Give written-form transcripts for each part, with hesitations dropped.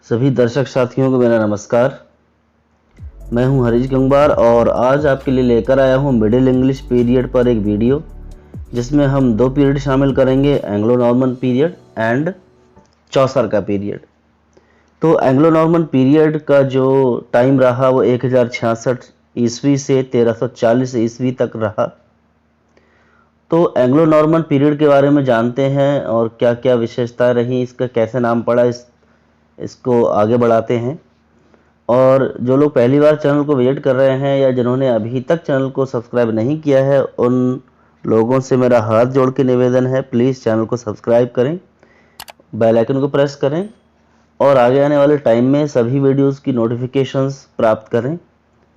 सभी दर्शक साथियों को मेरा नमस्कार। मैं हूं हरीश गंगवार और आज आपके लिए लेकर आया हूं मिडिल इंग्लिश पीरियड पर एक वीडियो, जिसमें हम दो पीरियड शामिल करेंगे, एंग्लो नॉर्मन पीरियड एंड चौसर का पीरियड। तो एंग्लो नॉर्मन पीरियड का जो टाइम रहा वो 1066 ईस्वी से 1340 ईस्वी तक रहा। तो एंग्लो नॉर्मन पीरियड के बारे में जानते हैं और क्या क्या विशेषताएं रही, इसका कैसे नाम पड़ा, इसको आगे बढ़ाते हैं। और जो लोग पहली बार चैनल को विजिट कर रहे हैं या जिन्होंने अभी तक चैनल को सब्सक्राइब नहीं किया है, उन लोगों से मेरा हाथ जोड़ के निवेदन है, प्लीज़ चैनल को सब्सक्राइब करें, बेल आइकन को प्रेस करें और आगे आने वाले टाइम में सभी वीडियोस की नोटिफिकेशंस प्राप्त करें,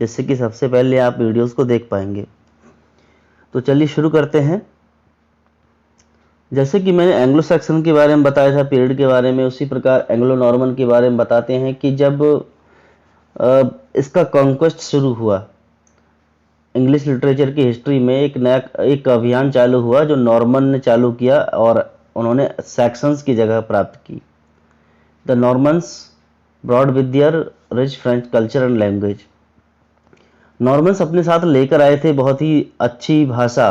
जिससे कि सबसे पहले आप वीडियोस को देख पाएंगे। तो चलिए शुरू करते हैं। जैसे कि मैंने एंग्लो सैक्सन के बारे में बताया था पीरियड के बारे में, उसी प्रकार एंग्लो नॉर्मन के बारे में बताते हैं कि जब इसका कॉन्क्वेस्ट शुरू हुआ, इंग्लिश लिटरेचर की हिस्ट्री में एक अभियान चालू हुआ जो नॉर्मन ने चालू किया और उन्होंने सैक्सन्स की जगह प्राप्त की। The Normans brought with their rich French culture and language. Normans अपने साथ लेकर आए थे बहुत ही अच्छी भाषा,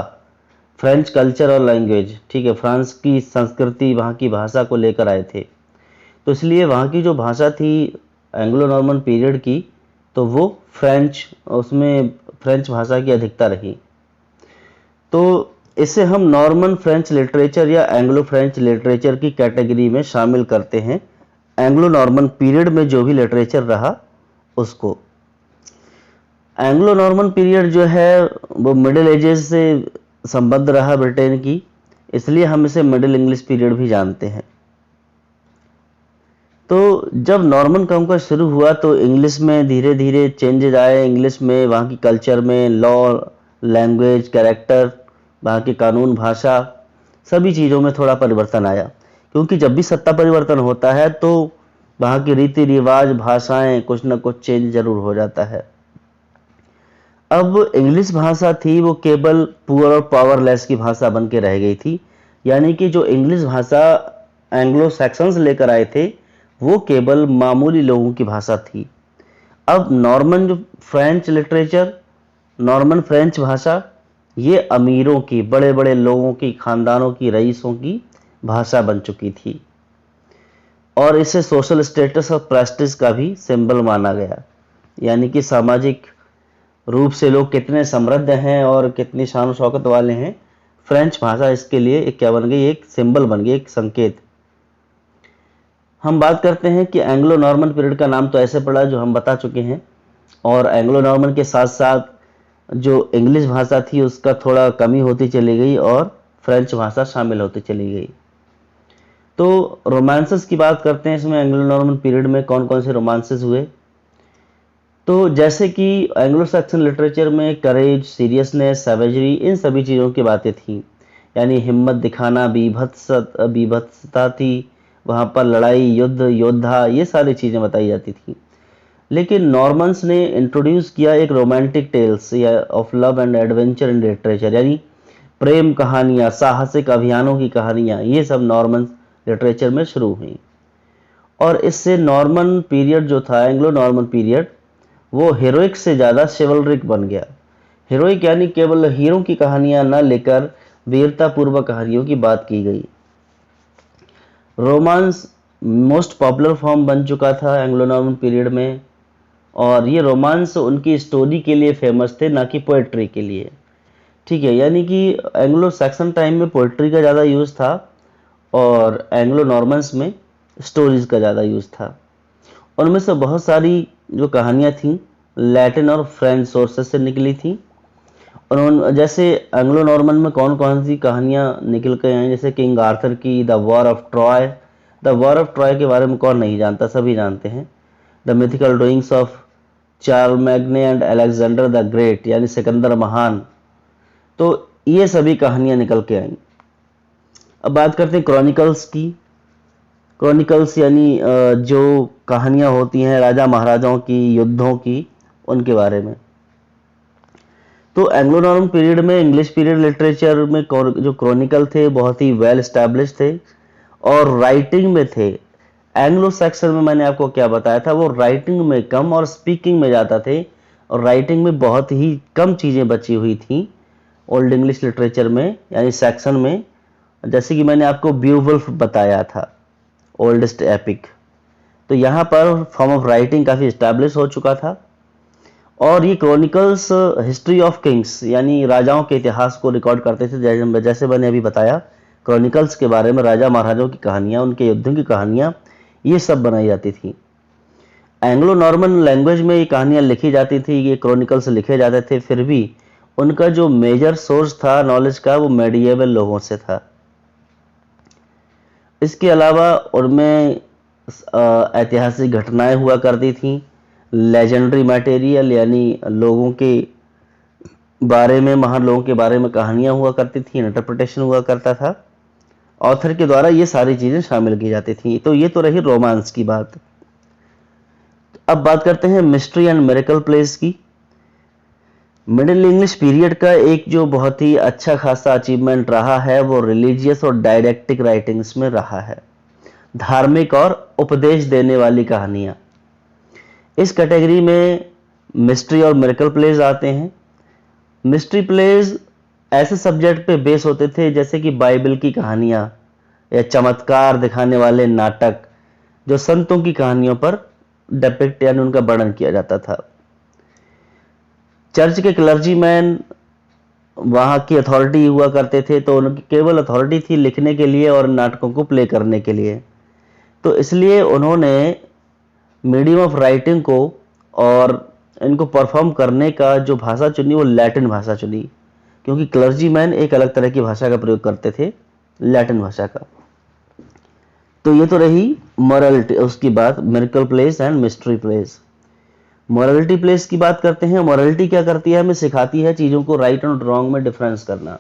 फ्रेंच कल्चर और लैंग्वेज, ठीक है, फ्रांस की संस्कृति, वहाँ की भाषा को लेकर आए थे। तो इसलिए वहाँ की जो भाषा थी एंग्लो नॉर्मन पीरियड की, तो वो उसमें फ्रेंच भाषा की अधिकता रही। तो इसे हम नॉर्मन फ्रेंच लिटरेचर या एंग्लो फ्रेंच लिटरेचर की कैटेगरी में शामिल करते हैं। एंग्लो नॉर्मन पीरियड में जो भी लिटरेचर रहा उसको। एंग्लो नॉर्मन पीरियड जो है वो मिडिल एजेस से संबद्ध रहा ब्रिटेन की, इसलिए हम इसे मिडिल इंग्लिश पीरियड भी जानते हैं। तो जब नॉर्मन कॉन्क्वेस्ट शुरू हुआ तो इंग्लिश में धीरे धीरे चेंजेज आए। इंग्लिश में, वहाँ की कल्चर में, लॉ, लैंग्वेज, कैरेक्टर, वहाँ के कानून, भाषा, सभी चीज़ों में थोड़ा परिवर्तन आया, क्योंकि जब भी सत्ता परिवर्तन होता है तो वहाँ के रीति रिवाज, भाषाएं, कुछ ना कुछ चेंज जरूर हो जाता है। अब इंग्लिश भाषा थी वो केवल पुअर और पावरलेस की भाषा बन के रह गई थी, यानी कि जो इंग्लिश भाषा एंग्लो सैक्सन्स लेकर आए थे वो केवल मामूली लोगों की भाषा थी। अब नॉर्मन जो फ्रेंच लिटरेचर, नॉर्मन फ्रेंच भाषा, ये अमीरों की, बड़े बड़े लोगों की, खानदानों की, रईसों की भाषा बन चुकी थी और इसे सोशल स्टेटस और प्रेस्टीज का भी सिंबल माना गया, यानी कि सामाजिक रूप से लोग कितने समृद्ध हैं और कितनी शान शौकत वाले हैं, फ्रेंच भाषा इसके लिए एक क्या बन गई, एक सिंबल बन गई, एक संकेत। हम बात करते हैं कि एंग्लो नॉर्मन पीरियड का नाम तो ऐसे पड़ा जो हम बता चुके हैं, और एंग्लो नॉर्मन के साथ साथ जो इंग्लिश भाषा थी उसका थोड़ा कमी होती चली गई और फ्रेंच भाषा शामिल होती चली गई। तो रोमांसेस की बात करते हैं इसमें एंग्लो नॉर्मन पीरियड में कौन कौन से रोमांसेस हुए। तो जैसे कि एंग्लो सैक्सन लिटरेचर में करेज, सीरियसनेस, सैवेजरी, इन सभी चीज़ों की बातें थी, यानी हिम्मत दिखाना, बीभत्सता थी, वहाँ पर लड़ाई, युद्ध, योद्धा, ये सारी चीज़ें बताई जाती थी। लेकिन नॉर्मन्स ने इंट्रोड्यूस किया एक रोमांटिक टेल्स या of love and adventure in literature, यानी प्रेम कहानियाँ, साहसिक अभियानों की कहानियाँ, ये सब नॉर्मन लिटरेचर में शुरू हुई। और इससे नॉर्मन पीरियड जो था, एंग्लो नॉर्मन पीरियड, वो हीरोइक से ज़्यादा शिवलरिक बन गया। हीरोइक यानी केवल हीरो की कहानियाँ न लेकर वीरतापूर्वक कहानियों की बात की गई। रोमांस मोस्ट पॉपुलर फॉर्म बन चुका था एंग्लो नॉर्मन पीरियड में, और ये रोमांस उनकी स्टोरी के लिए फेमस थे, ना कि पोएट्री के लिए, ठीक है। यानी कि एंग्लो सैक्सन टाइम में पोएट्री का ज़्यादा यूज़ था और एंग्लो नॉर्मन्स में स्टोरीज़ का ज़्यादा यूज़ था। उनमें से बहुत सारी जो कहानियाँ थीं लैटिन और फ्रेंच सोर्सेस से निकली थी। उन्होंने, जैसे एंग्लो नॉर्मन में कौन कौन सी कहानियाँ निकल के आई, जैसे किंग आर्थर की the war of Troy. The war of Troy के बारे में कौन नहीं जानता, सभी जानते हैं। The mythical doings of Charlemagne and Alexander the Great, यानी सिकंदर महान। तो ये सभी कहानियाँ निकल के आई। अब बात करते हैं क्रॉनिकल्स की। क्रॉनिकल्स यानी जो कहानियाँ होती हैं राजा महाराजाओं की, युद्धों की, उनके बारे में। तो एंग्लो नॉर्मन पीरियड में इंग्लिश पीरियड लिटरेचर में जो क्रॉनिकल थे बहुत ही वेल एस्टैब्लिश थे और राइटिंग में थे। एंग्लो सेक्शन में मैंने आपको क्या बताया था, वो राइटिंग में कम और स्पीकिंग में ज़्यादा थे, और राइटिंग में बहुत ही कम चीज़ें बची हुई थी ओल्ड इंग्लिश लिटरेचर में यानी सेक्शन में। जैसे कि मैंने आपको ब्यूवुल्फ बताया था ओल्डेस्ट एपिक, तो यहाँ पर फॉर्म ऑफ राइटिंग काफ़ी इस्टेब्लिश हो चुका था। और ये क्रॉनिकल्स हिस्ट्री ऑफ किंग्स यानी राजाओं के इतिहास को रिकॉर्ड करते थे। जैसे मैंने अभी बताया, क्रॉनिकल्स के बारे में राजा महाराजाओं की कहानियाँ, उनके युद्धों की कहानियाँ, ये सब बनाई जाती थी। एंग्लो नॉर्मन लैंग्वेज में ये कहानियाँ लिखी जाती थी, ये क्रॉनिकल्स लिखे जाते थे, फिर भी उनका जो मेजर सोर्स था नॉलेज का वो मेडिएवल लोगों से था। इसके अलावा उनमें ऐतिहासिक घटनाएं हुआ करती थी, लेजेंडरी मटेरियल यानी लोगों के बारे में, महान लोगों के बारे में कहानियां हुआ करती थी, इंटरप्रिटेशन हुआ करता था, ऑथर के द्वारा ये सारी चीज़ें शामिल की जाती थी। तो ये तो रही रोमांस की बात। अब बात करते हैं मिस्ट्री एंड मिरेकल प्लेस की। मिडिल इंग्लिश पीरियड का एक जो बहुत ही अच्छा खासा अचीवमेंट रहा है वो रिलीजियस और डायडेक्टिक राइटिंग्स में रहा है, धार्मिक और उपदेश देने वाली कहानियां। इस कैटेगरी में मिस्ट्री और मिरेकल प्लेज आते हैं। मिस्ट्री प्लेज ऐसे सब्जेक्ट पे बेस होते थे जैसे कि बाइबल की कहानियां या चमत्कार दिखाने वाले नाटक, जो संतों की कहानियों पर डिपिक्ट यानी उनका वर्णन किया जाता था। चर्च के क्लर्जीमैन वहाँ की अथॉरिटी हुआ करते थे, तो उनकी केवल अथॉरिटी थी लिखने के लिए और नाटकों को प्ले करने के लिए। तो इसलिए उन्होंने मीडियम ऑफ राइटिंग को और इनको परफॉर्म करने का जो भाषा चुनी वो लैटिन भाषा चुनी, क्योंकि क्लर्जीमैन एक अलग तरह की भाषा का प्रयोग करते थे, लैटिन भाषा का। तो ये तो रही मॉरलिटी, उसकी बात miracle place and mystery place. Morality place की बात करते हैं। मॉरलिटी क्या करती है, हमें सिखाती है चीज़ों को राइट और रॉन्ग में डिफरेंस करना।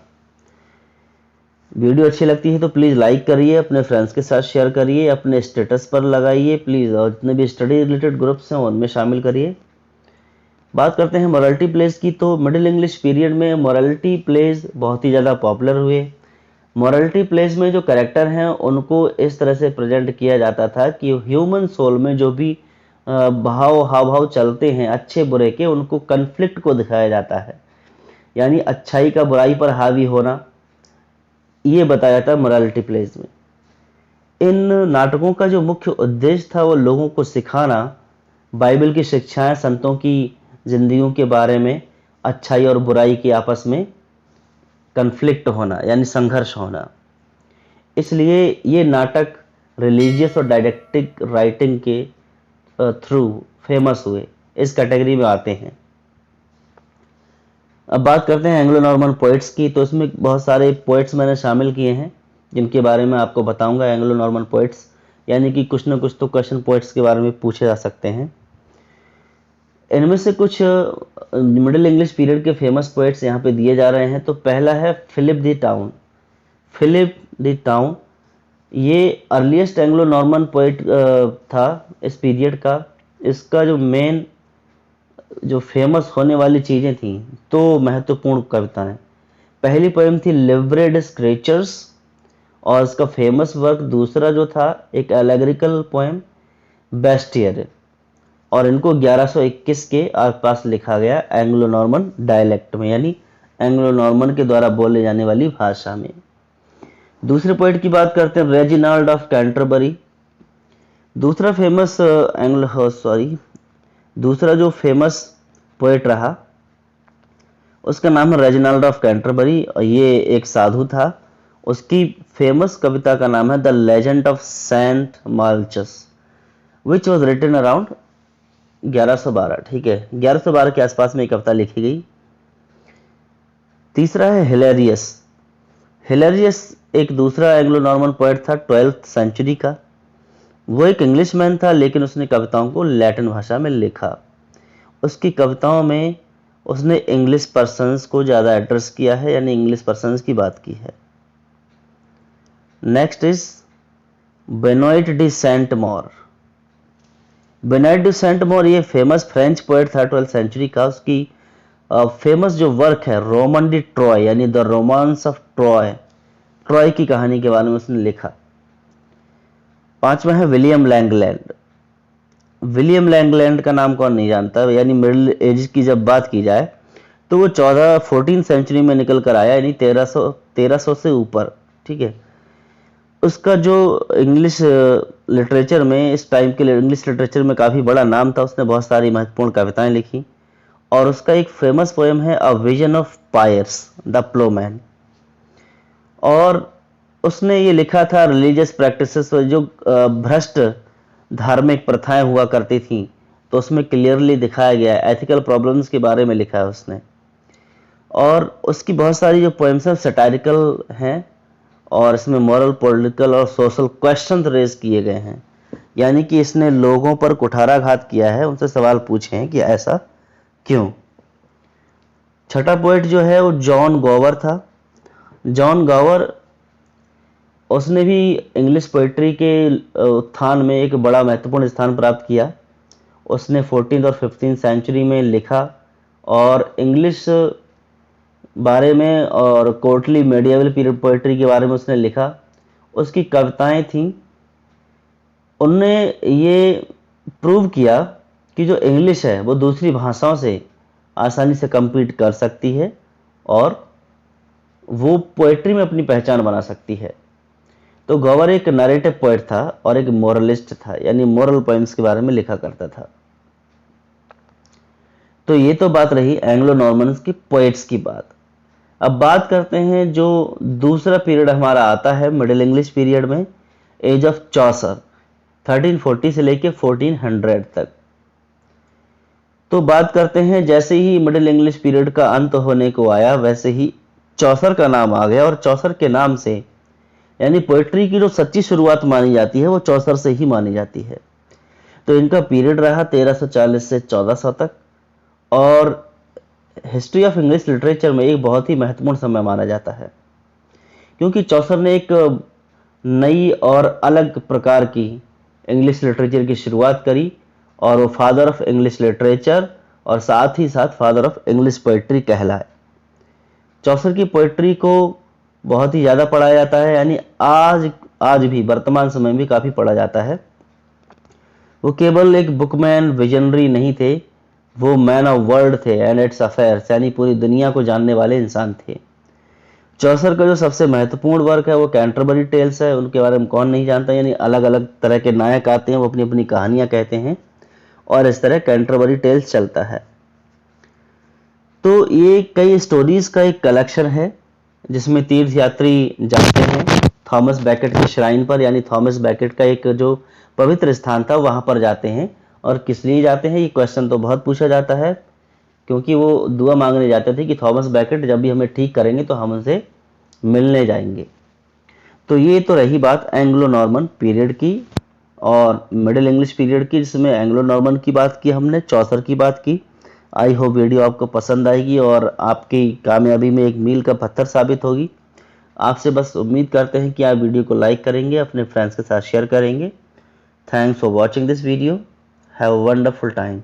वीडियो अच्छी लगती है तो प्लीज़ लाइक करिए, अपने फ्रेंड्स के साथ शेयर करिए, अपने स्टेटस पर लगाइए प्लीज़, और जितने भी स्टडी रिलेटेड ग्रुप्स हैं उनमें शामिल करिए। बात करते हैं मॉरलिटी प्लेस की। तो मिडिल इंग्लिश पीरियड में मॉरलिटी प्लेस बहुत ही ज़्यादा पॉपुलर हुए। मॉरलिटी प्लेस में जो कैरेक्टर हैं उनको इस तरह से प्रेजेंट किया जाता था कि ह्यूमन सोल में जो भी हाव भाव चलते हैं अच्छे बुरे के, उनको कन्फ्लिक्ट को दिखाया जाता है, यानी अच्छाई का बुराई पर हावी होना, ये बताया जाता है मॉरलिटी प्लेस में। इन नाटकों का जो मुख्य उद्देश्य था वो लोगों को सिखाना, बाइबल की शिक्षाएं, संतों की जिंदगियों के बारे में, अच्छाई और बुराई के आपस में कन्फ्लिक्ट होना यानी संघर्ष होना। इसलिए ये नाटक रिलीजियस और डायडेक्टिक राइटिंग के थ्रू फेमस हुए, इस कैटेगरी में आते हैं। अब बात करते हैं एंग्लो नॉर्मन पोइट्स की। तो इसमें बहुत सारे पोइट्स मैंने शामिल किए हैं जिनके बारे में आपको बताऊंगा। एंग्लो नॉर्मन पोइट्स यानी कि कुछ ना कुछ तो क्वेश्चन पोइट्स के बारे में पूछे जा सकते हैं। इनमें से कुछ मिडिल इंग्लिश पीरियड के फेमस पोइट्स यहाँ पे दिए जा रहे हैं। तो पहला है Philip de Thaun. Philip de Thaun ये अर्लीस्ट एंग्लो नॉर्मन पोइट था इस पीरियड का। इसका जो मेन जो फेमस होने वाली चीज़ें थी तो महत्वपूर्ण कविताएं, पहली पोएम थी लिवरेड स्क्रेचर्स और इसका फेमस वर्क दूसरा जो था एक एलेग्रिकल पोएम बेस्टियर, और इनको 1121 के आसपास लिखा गया एंग्लो नॉर्मन डायलेक्ट में यानी एंग्लो नॉर्मन के द्वारा बोले जाने वाली भाषा में। दूसरे पोइट की बात करते हैं रेजिनाल्ड ऑफ कैंटरबरी। दूसरा जो फेमस पोएट रहा उसका नाम है रेजिनाल्ड ऑफ कैंटरबरी और ये एक साधु था। उसकी फेमस कविता का नाम है the legend of Saint Malchus which was written around 1112। ठीक है, 1112 के आसपास में एक कविता लिखी गई। तीसरा है हिलेरियस। हिलेरियस एक दूसरा एंग्लो नॉर्मन पोएट था 12th सेंचुरी का। वो एक इंग्लिशमैन था लेकिन उसने कविताओं को लैटिन भाषा में लिखा। उसकी कविताओं में उसने इंग्लिश पर्सन्स को ज़्यादा एड्रेस किया है यानी इंग्लिश पर्सन्स की बात की है। Next is Benoit de Sainte Maure. Benoit de Sainte Maure ये फेमस फ्रेंच पोएट था 12th सेंचुरी का। उसकी फेमस जो वर्क है रोमन डी ट्रॉय यानी the romance of Troy, Troy की कहानी के बारे में उसने लिखा। पांचवा है विलियम लैंगलैंड। विलियम लैंगलैंड का नाम कौन नहीं जानता, यानी मिडिल एज की जब बात की जाए तो वो 14 सेंचुरी में निकल कर आया, यानी 1300 से ऊपर। ठीक है, उसका जो इंग्लिश लिटरेचर में, इस टाइम के इंग्लिश लिटरेचर में काफ़ी बड़ा नाम था। उसने बहुत सारी महत्वपूर्ण कविताएं लिखी और उसका एक फेमस पोएम है a vision of pierce the Plowman. और उसने ये लिखा था रिलीजियस प्रैक्टिसेस, जो भ्रष्ट धार्मिक प्रथाएं हुआ करती थी, तो उसमें क्लियरली दिखाया गया है, एथिकल प्रॉब्लम्स के बारे में लिखा है उसने। और उसकी बहुत सारी जो पोएम्स हैं सटायरिकल हैं और इसमें मॉरल, पॉलिटिकल और सोशल क्वेश्चन रेज किए गए हैं, यानी कि इसने लोगों पर कुठाराघात किया है, उनसे सवाल पूछे हैं कि ऐसा क्यों। छठा पोएट जो है वो जॉन गॉवर था। जॉन गॉवर, उसने भी इंग्लिश पोइट्री के उत्थान में एक बड़ा महत्वपूर्ण स्थान प्राप्त किया। उसने 14th और 15th सेंचुरी में लिखा और इंग्लिश बारे में और कोर्टली मेडिएवल पीरियड पोइट्री के बारे में उसने लिखा। उसकी कविताएं थीं, उनने ये प्रूव किया कि जो इंग्लिश है वो दूसरी भाषाओं से आसानी से compete कर सकती है और वो पोइट्री में अपनी पहचान बना सकती है। तो गॉवर एक नरेटिव पोएट था और एक मोरलिस्ट था, यानी मोरल पोएम्स के बारे में लिखा करता था। तो ये तो बात रही एंग्लो नॉर्मन्स की पोएट्स की बात। अब बात करते हैं जो दूसरा पीरियड हमारा आता है मिडिल इंग्लिश पीरियड में, एज ऑफ चॉसर, 1340 से लेके 1400 तक। तो बात करते हैं, जैसे ही मिडिल इंग्लिश पीरियड का अंत होने को आया वैसे ही चौसर का नाम आ गया, और चौसर के नाम से यानी पोइट्री की जो सच्ची शुरुआत मानी जाती है वो चौसर से ही मानी जाती है। तो इनका पीरियड रहा 1340 से 1400 तक और हिस्ट्री ऑफ इंग्लिश लिटरेचर में एक बहुत ही महत्वपूर्ण समय माना जाता है, क्योंकि चौसर ने एक नई और अलग प्रकार की इंग्लिश लिटरेचर की शुरुआत करी और वो फादर ऑफ इंग्लिश लिटरेचर और साथ ही साथ फादर ऑफ इंग्लिश पोइट्री कहलाए। चौसर की पोइट्री को बहुत ही ज़्यादा पढ़ा जाता है, यानी आज भी वर्तमान समय में भी काफ़ी पढ़ा जाता है। वो केवल एक बुकमैन विजनरी नहीं थे, वो मैन ऑफ वर्ल्ड थे एंड इट्स अफेयर्स, यानी पूरी दुनिया को जानने वाले इंसान थे। चौसर का जो सबसे महत्वपूर्ण वर्क है वो कैंटरबरी टेल्स है। उनके बारे में कौन नहीं जानता, यानी अलग अलग तरह के नायक आते हैं, वो अपनी अपनी कहानियां कहते हैं और इस तरह कैंटरबरी टेल्स चलता है। तो ये कई स्टोरीज का एक कलेक्शन है जिसमें तीर्थयात्री जाते हैं थॉमस बैकेट की श्राइन पर, यानी थॉमस बैकेट का एक जो पवित्र स्थान था वहां पर जाते हैं। और किस लिए जाते हैं, ये क्वेश्चन तो बहुत पूछा जाता है, क्योंकि वो दुआ मांगने जाते थे कि थॉमस बैकेट जब भी हमें ठीक करेंगे तो हम उनसे मिलने जाएंगे। तो ये तो रही बात एंग्लो नॉर्मन पीरियड की और मिडिल इंग्लिश पीरियड की, जिसमें एंग्लो नॉर्मन की बात की हमने, चौसर की बात की। आई होप वीडियो आपको पसंद आएगी और आपकी कामयाबी में एक मील का पत्थर साबित होगी। आपसे बस उम्मीद करते हैं कि आप वीडियो को लाइक करेंगे, अपने फ्रेंड्स के साथ शेयर करेंगे। Thanks for watching this video. Have a wonderful time.